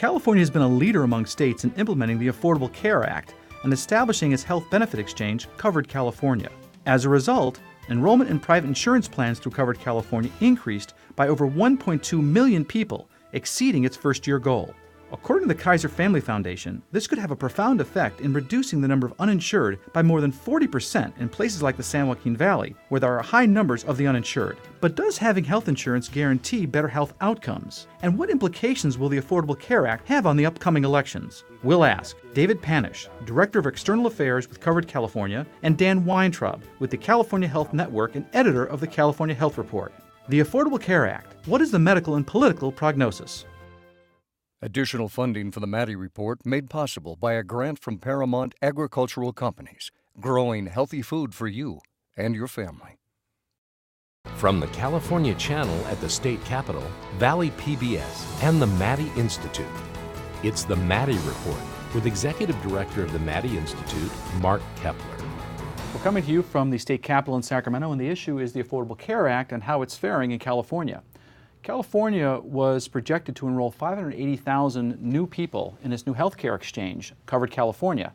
California has been a leader among states in implementing the Affordable Care Act and establishing its health benefit exchange, Covered California. As a result, enrollment in private insurance plans through Covered California increased by over 1.2 million people, exceeding its first-year goal. According to the Kaiser Family Foundation, this could have a profound effect in reducing the number of uninsured by more than 40% in places like the San Joaquin Valley, where there are high numbers of the uninsured. But does having health insurance guarantee better health outcomes? And what implications will the Affordable Care Act have on the upcoming elections? We'll ask David Panush, Director of External Affairs with Covered California, and Dan Weintraub with the California Health Network and editor of the California Health Report. The Affordable Care Act. What is the medical and political prognosis? Additional funding for the Maddy Report made possible by a grant from Paramount Agricultural Companies, growing healthy food for you and your family. From the California Channel at the state capitol, Valley PBS, and the Maddy Institute, it's the Maddy Report with Executive Director of the Maddy Institute, Mark Kepler. We're coming to you from the state capitol in Sacramento, and the issue is the Affordable Care Act and how it's faring in California. California was projected to enroll 580,000 new people in its new healthcare exchange, Covered California.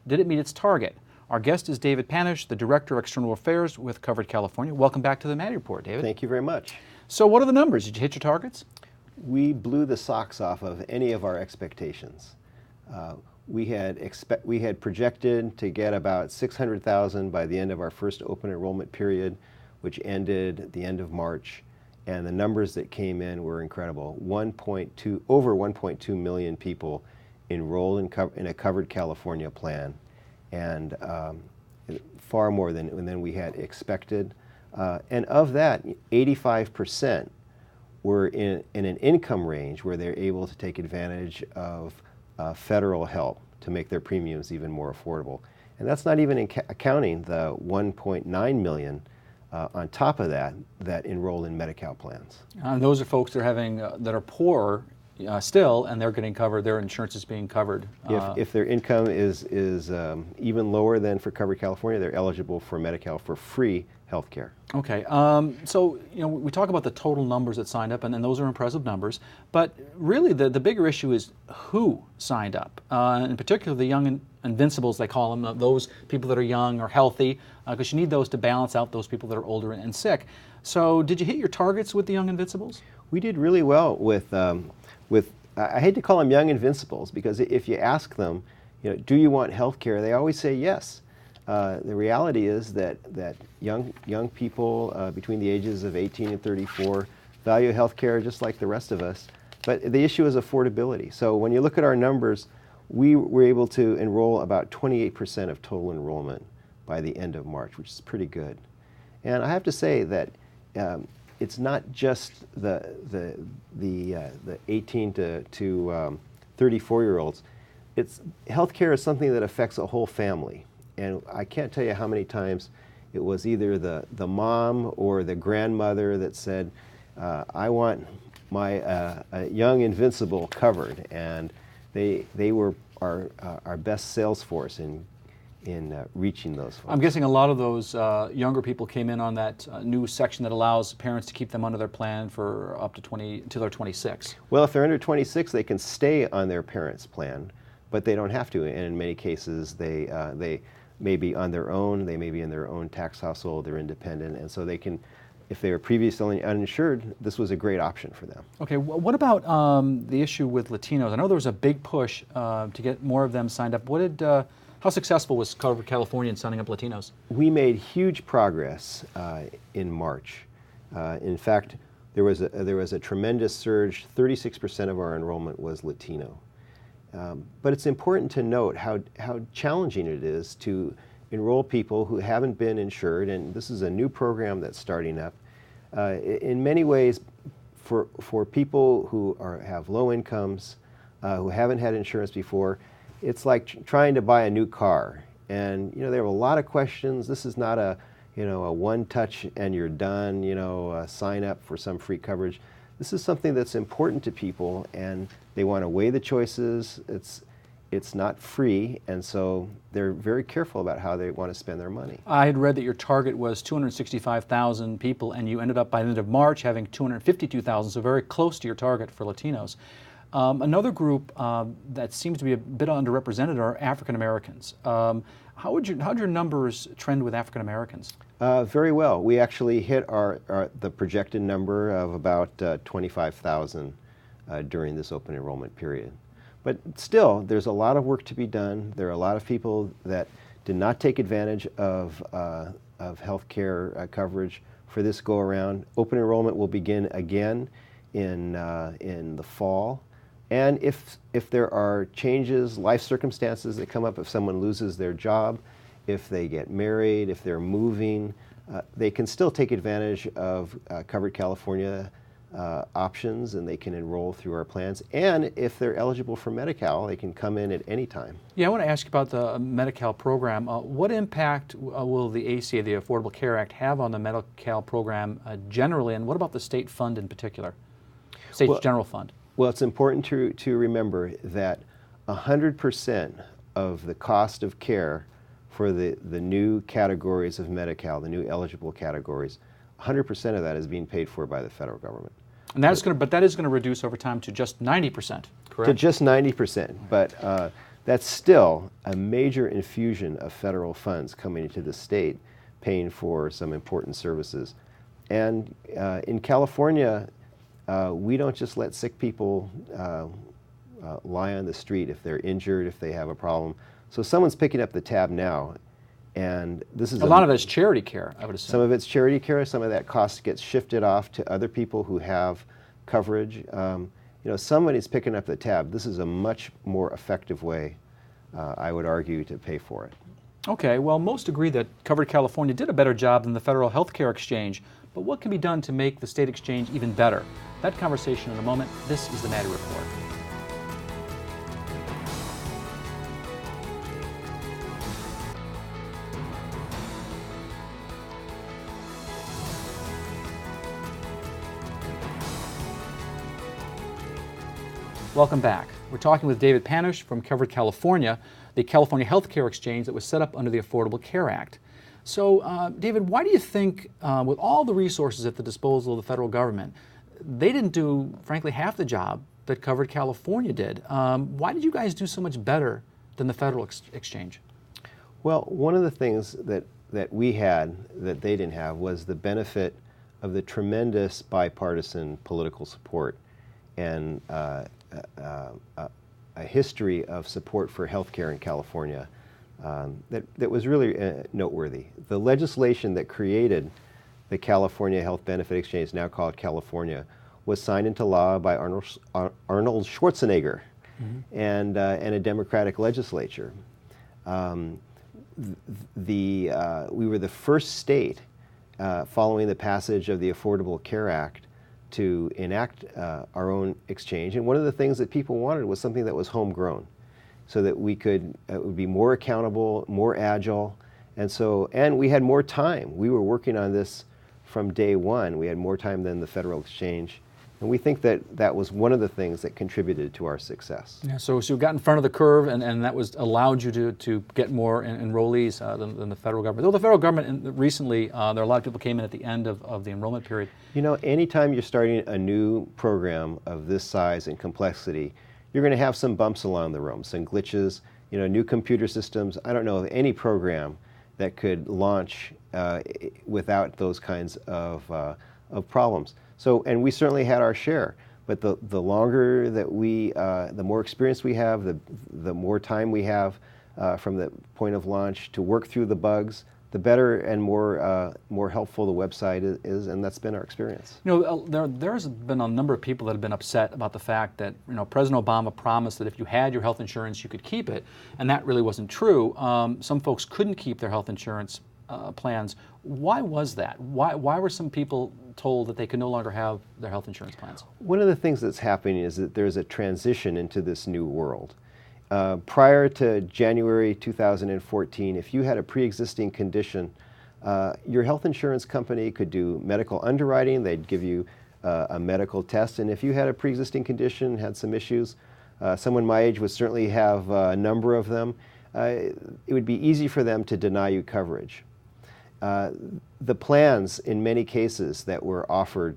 Did it meet its target? Our guest is David Panush, the Director of External Affairs with Covered California. Welcome back to the Maddy Report, David. Thank you very much. So what are the numbers? Did you hit your targets? We blew the socks off of any of our expectations. We had projected to get about 600,000 by the end of our first open enrollment period, which ended at the end of March. And the numbers that came in were incredible. Over 1.2 million people enrolled in a Covered California plan, and far more than we had expected. And of that, 85% were in an income range where they're able to take advantage of federal help to make their premiums even more affordable. And that's not even accounting the 1.9 million on top of that enroll in Medi-Cal plans. Those are folks that are poor still, and they're getting covered. Their insurance is being covered. If their income is even lower than for Covered California, they're eligible for Medi-Cal for free health care. Okay, so we talk about the total numbers that signed up, and those are impressive numbers, but really the bigger issue is who signed up, in particular the young invincibles, they call them, those people that are young or healthy, because you need those to balance out those people that are older and sick. So did you hit your targets with the young invincibles? We did really well with I hate to call them young invincibles, because if you ask them, do you want health care, they always say yes. The reality is that young people between the ages of 18 and 34 value health care just like the rest of us, but the issue is affordability. So when you look at our numbers, we were able to enroll about 28% of total enrollment by the end of March, which is pretty good. And I have to say that it's not just the 18 to 34-year-olds. Healthcare is something that affects a whole family. And I can't tell you how many times it was either the mom or the grandmother that said, I want my young invincible covered. And they were our best sales force in reaching those folks. I'm guessing a lot of those younger people came in on that new section that allows parents to keep them under their plan for up to until they're 26. Well, if they're under 26, they can stay on their parents' plan, but they don't have to. And in many cases, they may be on their own. They may be in their own tax household. They're independent, and so they can. If they were previously uninsured, this was a great option for them. Okay, what about the issue with Latinos? I know there was a big push to get more of them signed up. How successful was Covered California in signing up Latinos? We made huge progress in March. In fact, there was a tremendous surge. 36% of our enrollment was Latino. But it's important to note how challenging it is to enroll people who haven't been insured, and this is a new program that's starting up. In many ways, for people who have low incomes, who haven't had insurance before, it's like trying to buy a new car. And there are a lot of questions. This is not a one touch and you're done, sign up for some free coverage. This is something that's important to people, and they want to weigh the choices. It's not free, and so they're very careful about how they want to spend their money. I had read that your target was 265,000 people, and you ended up by the end of March having 252,000, so very close to your target for Latinos. Another group that seems to be a bit underrepresented are African Americans. How'd your numbers trend with African Americans? Very well. We actually hit the projected number of about 25,000 during this open enrollment period. But still, there's a lot of work to be done. There are a lot of people that did not take advantage of health care coverage for this go-around. Open enrollment will begin again in the fall. And if there are changes, life circumstances that come up, if someone loses their job, if they get married, if they're moving, they can still take advantage of Covered California options, and they can enroll through our plans. And if they're eligible for Medi-Cal, they can come in at any time. Yeah, I want to ask you about the Medi-Cal program. What impact will the ACA, the Affordable Care Act, have on the Medi-Cal program generally, and what about the state fund in particular, state's general fund? Well, it's important to remember that 100% of the cost of care for the new categories of Medi-Cal, the new eligible categories, 100% of that is being paid for by the federal government. And that is going to reduce over time to just 90%, correct? To just 90%, but that's still a major infusion of federal funds coming into the state, paying for some important services. And in California, we don't just let sick people lie on the street if they're injured, if they have a problem. So someone's picking up the tab now, and this is a lot of it's charity care, I would assume. Some of it's charity care. Some of that cost gets shifted off to other people who have coverage. You know, somebody's picking up the tab. This is a much more effective way, I would argue, to pay for it. Okay, well, most agree that Covered California did a better job than the Federal Health Care Exchange, but what can be done to make the state exchange even better? That conversation in a moment. This is the Maddy Report. Welcome back. We're talking with David Panush from Covered California, the California Health Care Exchange that was set up under the Affordable Care Act. So, David, why do you think, with all the resources at the disposal of the federal government, they didn't do, frankly, half the job that Covered California did? Why did you guys do so much better than the federal exchange? Well, one of the things that we had that they didn't have was the benefit of the tremendous bipartisan political support and a history of support for health care in California that was really noteworthy. The legislation that created the California Health Benefit Exchange, now called California, was signed into law by Arnold Schwarzenegger and a Democratic legislature. We were the first state following the passage of the Affordable Care Act to enact our own exchange. And one of the things that people wanted was something that was homegrown, so that we could, it would be more accountable, more agile, and we had more time. We were working on this from day one. We had more time than the federal exchange. And we think that that was one of the things that contributed to our success. Yeah, so you got in front of the curve, and that was allowed you to get more enrollees than the federal government. Though the federal government recently, there are a lot of people came in at the end of the enrollment period. You know, anytime you're starting a new program of this size and complexity, you're going to have some bumps along the road, some glitches, you know, new computer systems. I don't know of any program that could launch without those kinds of problems. So, and we certainly had our share, but the longer that the more experience we have, the more time we have from the point of launch to work through the bugs, the better and more helpful the website is, and that's been our experience. You know, there's been a number of people that have been upset about the fact that, you know, President Obama promised that if you had your health insurance, you could keep it, and that really wasn't true. Some folks couldn't keep their health insurance plans. Why was that? Why were some people told that they could no longer have their health insurance plans? One of the things that's happening is that there's a transition into this new world. Prior to January 2014, if you had a pre-existing condition, your health insurance company could do medical underwriting. They'd give you a medical test, and if you had a pre-existing condition, had some issues, someone my age would certainly have a number of them, it would be easy for them to deny you coverage. The plans, in many cases, that were offered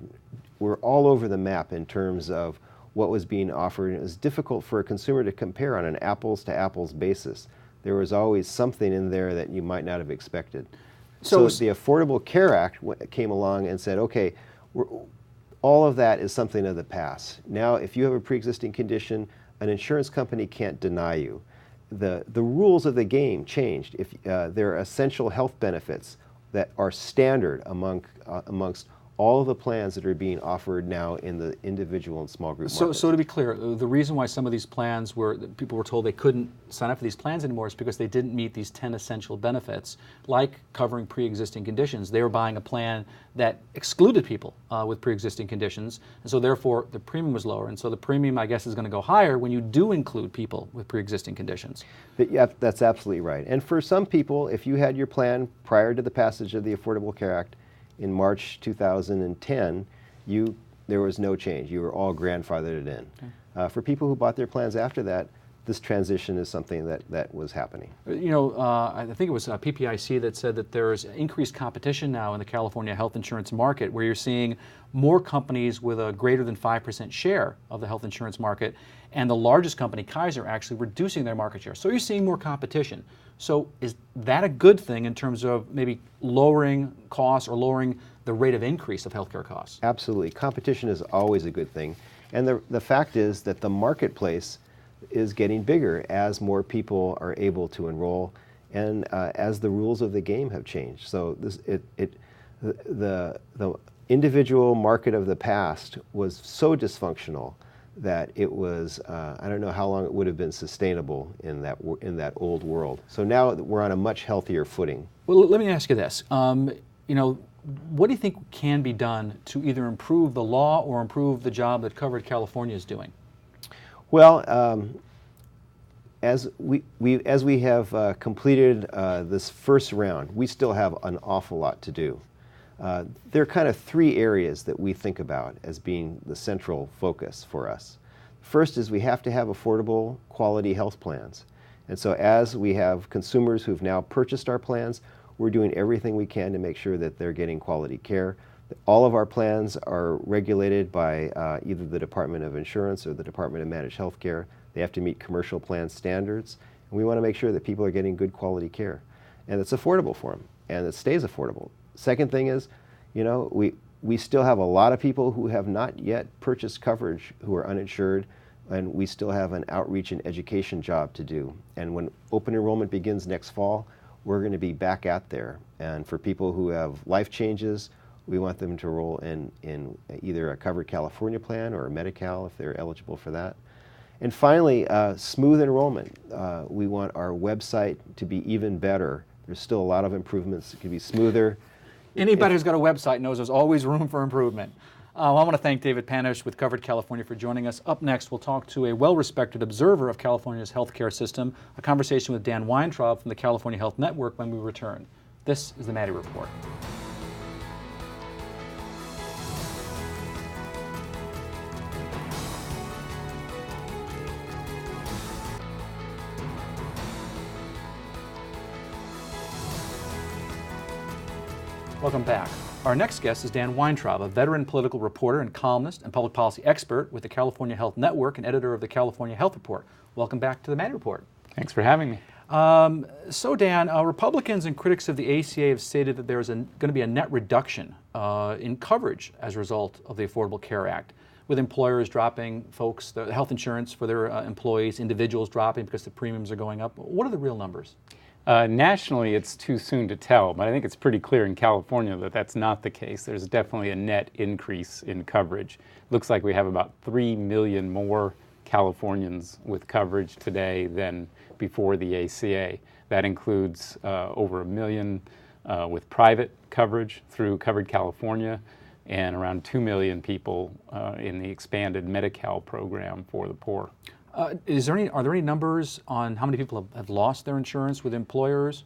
were all over the map in terms of what was being offered. And it was difficult for a consumer to compare on an apples-to-apples basis. There was always something in there that you might not have expected. So the Affordable Care Act came along and said, okay, all of that is something of the past. Now, if you have a pre-existing condition, an insurance company can't deny you. The rules of the game changed. If there are essential health benefits that are standard amongst all of the plans that are being offered now in the individual and small group markets. So to be clear, the reason why some of these plans people were told they couldn't sign up for these plans anymore is because they didn't meet these 10 essential benefits, like covering pre-existing conditions. They were buying a plan that excluded people with pre-existing conditions, and so therefore the premium was lower. And so the premium, I guess, is going to go higher when you do include people with pre-existing conditions. Yeah, that's absolutely right. And for some people, if you had your plan prior to the passage of the Affordable Care Act, in March 2010, there was no change. You were all grandfathered in. Okay. For people who bought their plans after that, this transition is something that was happening. You know, I think it was PPIC that said that there's increased competition now in the California health insurance market, where you're seeing more companies with a greater than 5% share of the health insurance market, and the largest company, Kaiser, actually reducing their market share. So you're seeing more competition. So is that a good thing in terms of maybe lowering costs or lowering the rate of increase of healthcare costs? Absolutely. Competition is always a good thing. And the fact is that the marketplace is getting bigger as more people are able to enroll and as the rules of the game have changed. So the individual market of the past was so dysfunctional that it was, I don't know how long it would have been sustainable in that old world. So now we're on a much healthier footing. Well, let me ask you this. You know, what do you think can be done to either improve the law or improve the job that Covered California is doing? Well, as we have completed this first round, we still have an awful lot to do. There are kind of three areas that we think about as being the central focus for us. First is we have to have affordable, quality health plans. And so as we have consumers who've now purchased our plans, we're doing everything we can to make sure that they're getting quality care. All of our plans are regulated by either the Department of Insurance or the Department of Managed Health Care. They have to meet commercial plan standards. And we want to make sure that people are getting good quality care. And it's affordable for them, and it stays affordable. Second thing is, you know, we still have a lot of people who have not yet purchased coverage who are uninsured, and we still have an outreach and education job to do. And when open enrollment begins next fall, we're going to be back out there. And for people who have life changes, we want them to enroll in either a Covered California plan or a Medi-Cal if they're eligible for that. And finally, smooth enrollment. We want our website to be even better. There's still a lot of improvements. It could be smoother. Anybody who's got a website knows there's always room for improvement. I want to thank David Panush with Covered California for joining us. Up next, we'll talk to a well-respected observer of California's healthcare system, a conversation with Dan Weintraub from the California Health Network when we return. This is the Maddy Report. Welcome back. Our next guest is Dan Weintraub, a veteran political reporter and columnist and public policy expert with the California Health Network and editor of the California Health Report. Welcome back to the Maddy Report. Thanks for having me. So Dan, Republicans and critics of the ACA have stated that there's going to be a net reduction in coverage as a result of the Affordable Care Act, with employers dropping the health insurance for their employees, individuals dropping because the premiums are going up. What are the real numbers? Nationally, it's too soon to tell, but I think it's pretty clear in California that that's not the case. There's definitely a net increase in coverage. Looks like we have about 3 million more Californians with coverage today than before the ACA. That includes over 1 million with private coverage through Covered California and around 2 million people in the expanded Medi-Cal program for the poor. Are there any numbers on how many people have lost their insurance with employers?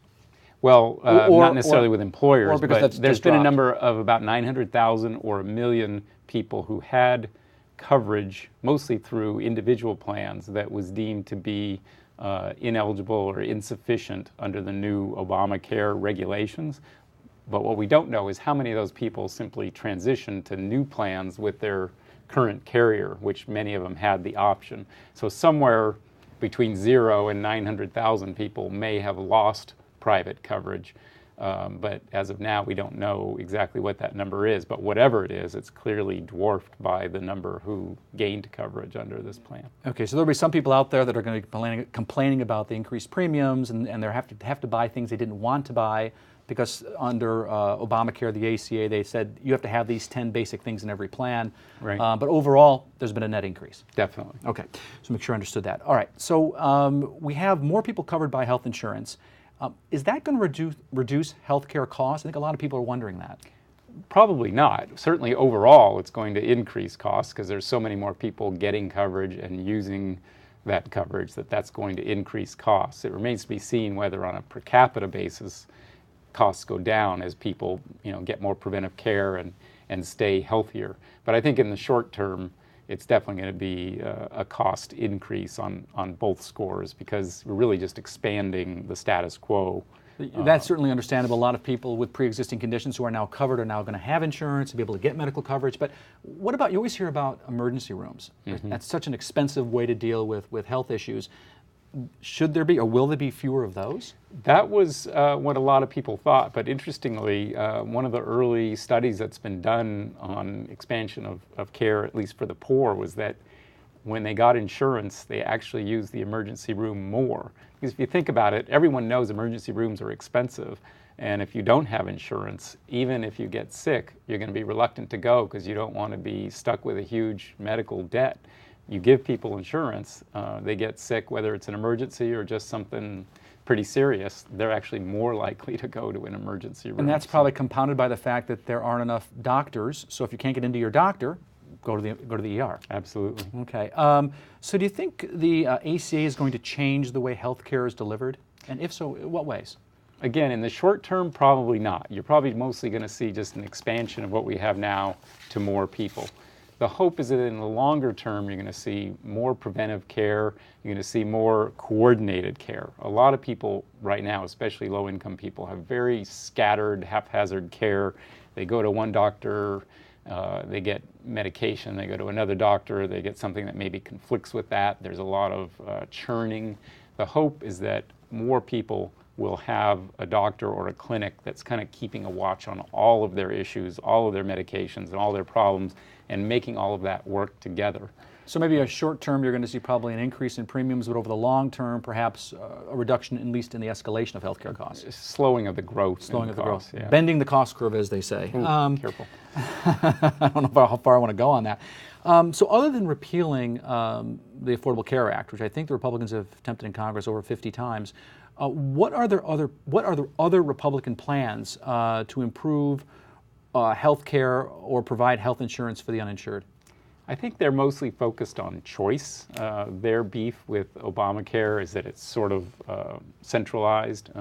Well, not necessarily with employers, but there's been dropped. A number of about 900,000 or 1 million people who had coverage, mostly through individual plans, that was deemed to be ineligible or insufficient under the new Obamacare regulations. But what we don't know is how many of those people simply transitioned to new plans with their current carrier, which many of them had the option. So somewhere between 0 and 900,000 people may have lost private coverage. But as of now, we don't know exactly what that number is. But whatever it is, it's clearly dwarfed by the number who gained coverage under this plan. Okay, so there'll be some people out there that are going to be complaining about the increased premiums, and they have to buy things they didn't want to buy because under Obamacare, the ACA, they said you have to have these 10 basic things in every plan. Right. But overall, there's been a net increase. Definitely. Okay, so make sure I understood that. All right, so we have more people covered by health insurance. Is that going to reduce health care costs? I think a lot of people are wondering that. Probably not. Certainly overall, it's going to increase costs because there's so many more people getting coverage and using that coverage that's going to increase costs. It remains to be seen whether on a per capita basis costs go down as people get more preventive care and stay healthier. But I think in the short term, it's definitely going to be a cost increase on both scores because we're really just expanding the status quo. That's certainly understandable. A lot of people with pre-existing conditions who are now covered are now going to have insurance and be able to get medical coverage. But what about, you always hear about emergency rooms. Mm-hmm. That's such an expensive way to deal with health issues. Should there be, or will there be fewer of those? That was what a lot of people thought, but interestingly, one of the early studies that's been done on expansion of care, at least for the poor, was that when they got insurance, they actually used the emergency room more. Because if you think about it, everyone knows emergency rooms are expensive, and if you don't have insurance, even if you get sick, you're going to be reluctant to go because you don't want to be stuck with a huge medical debt. You give people insurance, they get sick, whether it's an emergency or just something pretty serious, they're actually more likely to go to an emergency room. And that's probably compounded by the fact that there aren't enough doctors. So if you can't get into your doctor, go to the ER. Absolutely. Okay. So do you think the ACA is going to change the way health care is delivered? And if so, what ways? Again, in the short term, probably not. You're probably mostly going to see just an expansion of what we have now to more people. The hope is that in the longer term, you're going to see more preventive care, you're going to see more coordinated care. A lot of people right now, especially low-income people, have very scattered, haphazard care. They go to one doctor, they get medication, they go to another doctor, they get something that maybe conflicts with that. There's a lot of churning. The hope is that more people will have a doctor or a clinic that's kind of keeping a watch on all of their issues, all of their medications, and all their problems, and making all of that work together. So maybe a short term, you're going to see probably an increase in premiums, but over the long term, perhaps a reduction, at least in the escalation of healthcare costs. Slowing of the growth. Slowing of the growth. Yeah. Bending the cost curve, as they say. Ooh, careful. I don't know how far I want to go on that. So other than repealing the Affordable Care Act, which I think the Republicans have attempted in Congress over 50 times, what are the other Republican plans to improve health care or provide health insurance for the uninsured? I think they're mostly focused on choice. Their beef with Obamacare is that it's sort of centralized,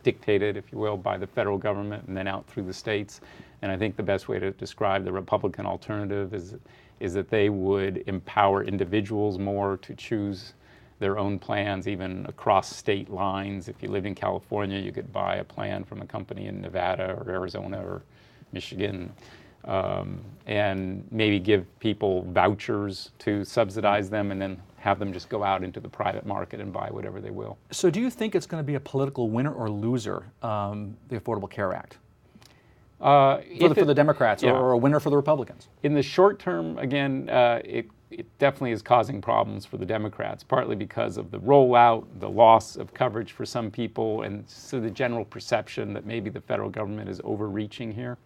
dictated, if you will, by the federal government and then out through the states. And I think the best way to describe the Republican alternative is that they would empower individuals more to choose their own plans, even across state lines. If you lived in California, you could buy a plan from a company in Nevada or Arizona or Michigan, and maybe give people vouchers to subsidize them and then have them just go out into the private market and buy whatever they will. So do you think it's going to be a political winner or loser, the Affordable Care Act? For the Democrats, yeah. or a winner for the Republicans? In the short term, again, it definitely is causing problems for the Democrats, partly because of the rollout, the loss of coverage for some people, and so the general perception that maybe the federal government is overreaching here.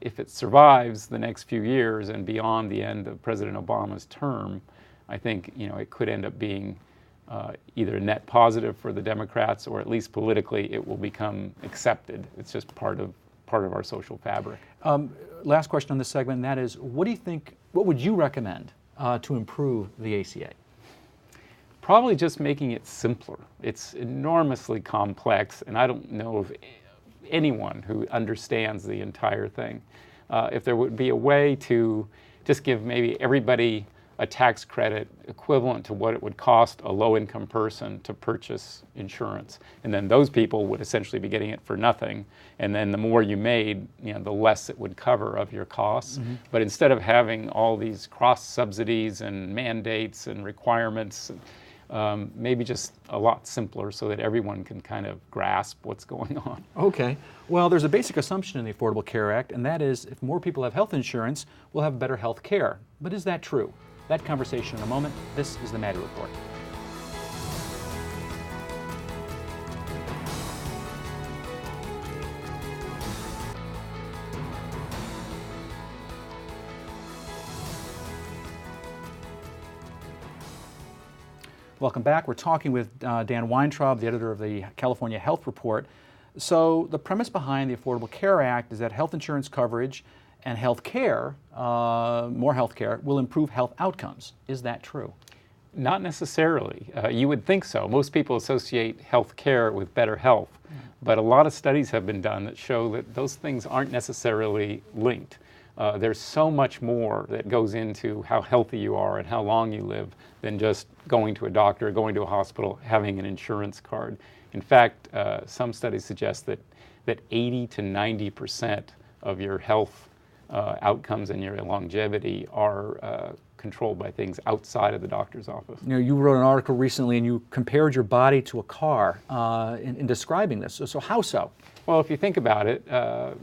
If it survives the next few years and beyond the end of President Obama's term, I think it could end up being either a net positive for the Democrats, or at least politically it will become accepted. It's just part of our social fabric. Last question on this segment, and that is, what would you recommend to improve the ACA? Probably just making it simpler. It's enormously complex, and I don't know of anyone who understands the entire thing. If there would be a way to just give maybe everybody a tax credit equivalent to what it would cost a low-income person to purchase insurance. And then those people would essentially be getting it for nothing. And then the more you made, the less it would cover of your costs. Mm-hmm. But instead of having all these cross-subsidies and mandates and requirements, maybe just a lot simpler so that everyone can kind of grasp what's going on. Okay. Well, there's a basic assumption in the Affordable Care Act, and that is if more people have health insurance, we'll have better health care. But is that true? That conversation in a moment. This is the Maddy Report. Welcome back. We're talking with Dan Weintraub, the editor of the California Health Report. So the premise behind the Affordable Care Act is that health insurance coverage and health care, more health care, will improve health outcomes. Is that true? Not necessarily. You would think so. Most people associate health care with better health, but a lot of studies have been done that show that those things aren't necessarily linked. There's so much more that goes into how healthy you are and how long you live than just going to a doctor, going to a hospital, having an insurance card. In fact, some studies suggest that 80 to 90% of your health outcomes and your longevity are controlled by things outside of the doctor's office. You wrote an article recently and you compared your body to a car in describing this. So how so? Well, if you think about it, a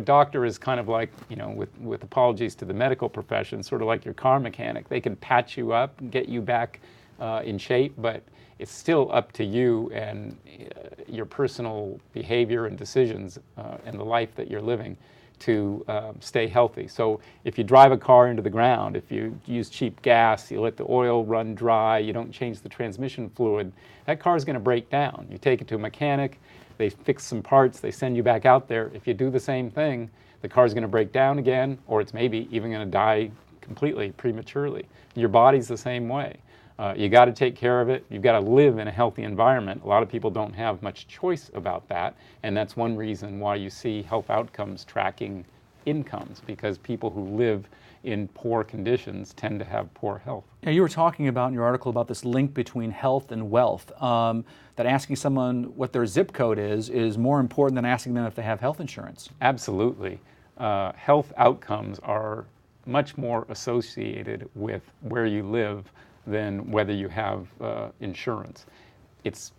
doctor is kind of like, with apologies to the medical profession, sort of like your car mechanic. They can patch you up and get you back in shape, but it's still up to you and your personal behavior and decisions and the life that you're living to stay healthy. So if you drive a car into the ground, if you use cheap gas, you let the oil run dry, you don't change the transmission fluid, that car is going to break down. You take it to a mechanic, they fix some parts, they send you back out there. If you do the same thing, the car is going to break down again, or it's maybe even going to die completely prematurely. Your body's the same way. You got to take care of it. You've got to live in a healthy environment. A lot of people don't have much choice about that, and that's one reason why you see health outcomes tracking incomes, because people who live in poor conditions tend to have poor health. Yeah, you were talking about in your article about this link between health and wealth, that asking someone what their zip code is more important than asking them if they have health insurance. Absolutely. Health outcomes are much more associated with where you live than whether you have insurance. It's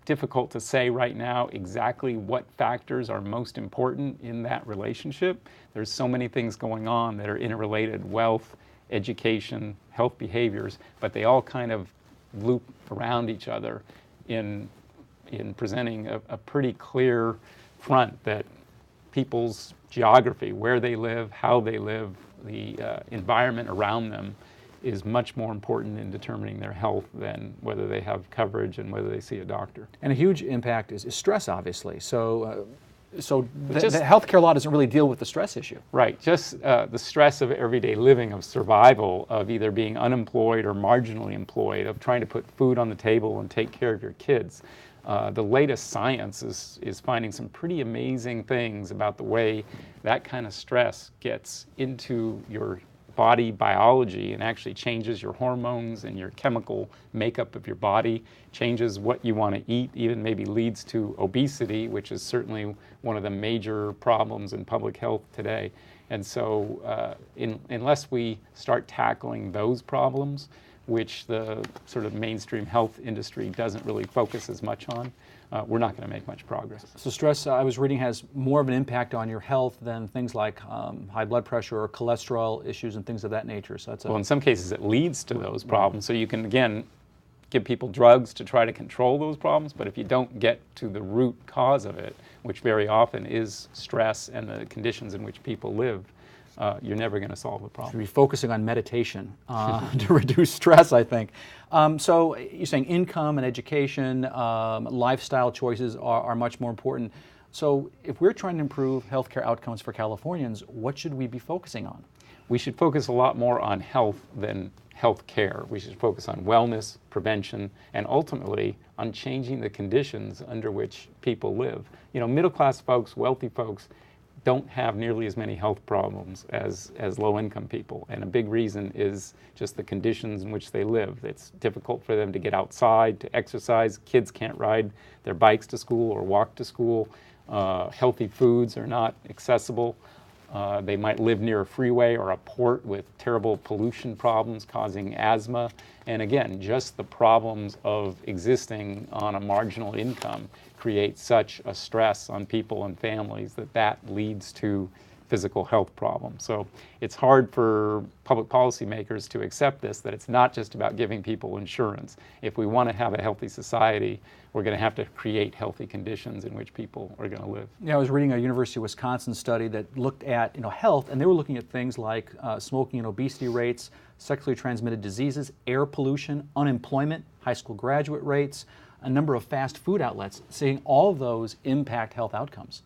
difficult to say right now exactly what factors are most important in that relationship. There's so many things going on that are interrelated: wealth, education, health behaviors, but they all kind of loop around each other in presenting a pretty clear front that people's geography, where they live, how they live, the environment around them is much more important in determining their health than whether they have coverage and whether they see a doctor. And a huge impact is stress, obviously. So the healthcare law doesn't really deal with the stress issue. Right, just the stress of everyday living, of survival, of either being unemployed or marginally employed, of trying to put food on the table and take care of your kids. The latest science is finding some pretty amazing things about the way that kind of stress gets into your body biology and actually changes your hormones and your chemical makeup of your body, changes what you want to eat, even maybe leads to obesity, which is certainly one of the major problems in public health today. And so unless we start tackling those problems, which the sort of mainstream health industry doesn't really focus as much on, we're not going to make much progress. So stress, I was reading, has more of an impact on your health than things like high blood pressure or cholesterol issues and things of that nature. So that's well, in some cases it leads to those problems. So you can, again, give people drugs to try to control those problems, but if you don't get to the root cause of it, which very often is stress and the conditions in which people live, you're never going to solve the problem. Should be focusing on meditation to reduce stress, I think. So you're saying income and education, lifestyle choices are much more important. So if we're trying to improve healthcare outcomes for Californians, what should we be focusing on? We should focus a lot more on health than health care. We should focus on wellness, prevention, and ultimately on changing the conditions under which people live. You know, middle-class folks, wealthy folks, don't have nearly as many health problems as low-income people. And a big reason is just the conditions in which they live. It's difficult for them to get outside, to exercise. Kids can't ride their bikes to school or walk to school. Healthy foods are not accessible. They might live near a freeway or a port with terrible pollution problems causing asthma. And again, just the problems of existing on a marginal income create such a stress on people and families that leads to physical health problems. So it's hard for public policymakers to accept this, that it's not just about giving people insurance. If we want to have a healthy society, we're going to have to create healthy conditions in which people are going to live. Yeah, I was reading a University of Wisconsin study that looked at health, and they were looking at things like smoking and obesity rates, sexually transmitted diseases, air pollution, unemployment, high school graduate rates, a number of fast food outlets, saying all of those impact health outcomes.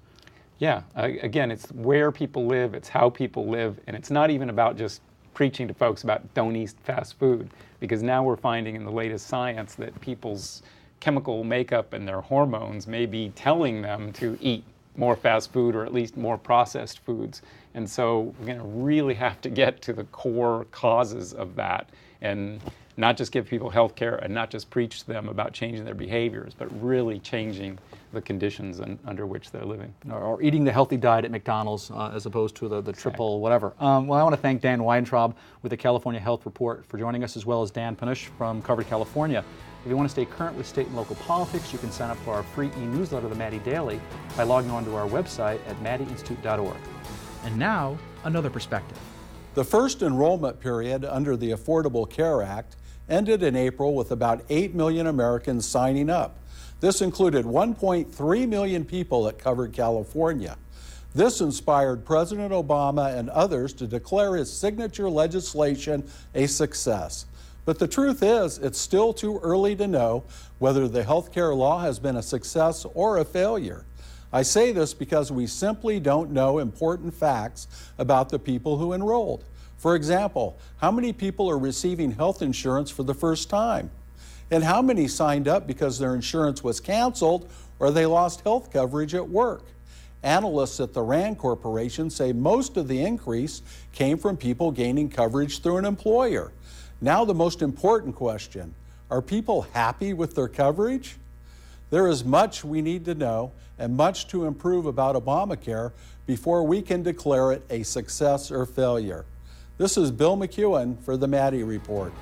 Yeah, again, it's where people live, it's how people live, and it's not even about just preaching to folks about don't eat fast food, because now we're finding in the latest science that people's chemical makeup and their hormones may be telling them to eat more fast food or at least more processed foods. And so we're going to really have to get to the core causes of that and not just give people health care and not just preach to them about changing their behaviors, but really changing the conditions under which they're living. Or eating the healthy diet at McDonald's as opposed to the triple whatever. Well, I want to thank Dan Weintraub with the California Health Report for joining us, as well as Dan Panush from Covered California. If you want to stay current with state and local politics, you can sign up for our free e-newsletter, the Maddy Daily, by logging on to our website at maddyinstitute.org. And now, another perspective. The first enrollment period under the Affordable Care Act ended in April with about 8 million Americans signing up. This included 1.3 million people at Covered California. This inspired President Obama and others to declare his signature legislation a success. But the truth is, it's still too early to know whether the health care law has been a success or a failure. I say this because we simply don't know important facts about the people who enrolled. For example, how many people are receiving health insurance for the first time? And how many signed up because their insurance was canceled or they lost health coverage at work? Analysts at the RAND Corporation say most of the increase came from people gaining coverage through an employer. Now the most important question, are people happy with their coverage? There is much we need to know and much to improve about Obamacare before we can declare it a success or failure. This is Bill McEwen for the Maddy Report.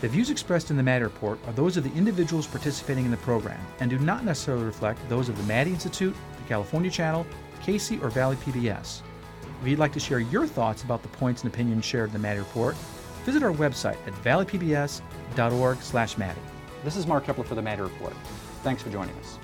The views expressed in the Maddy Report are those of the individuals participating in the program and do not necessarily reflect those of the Maddy Institute, the California Channel, Casey, or Valley PBS. If you'd like to share your thoughts about the points and opinions shared in the Maddy Report, visit our website at valleypbs.org/Maddy. This is Mark Kepler for the Maddy Report. Thanks for joining us.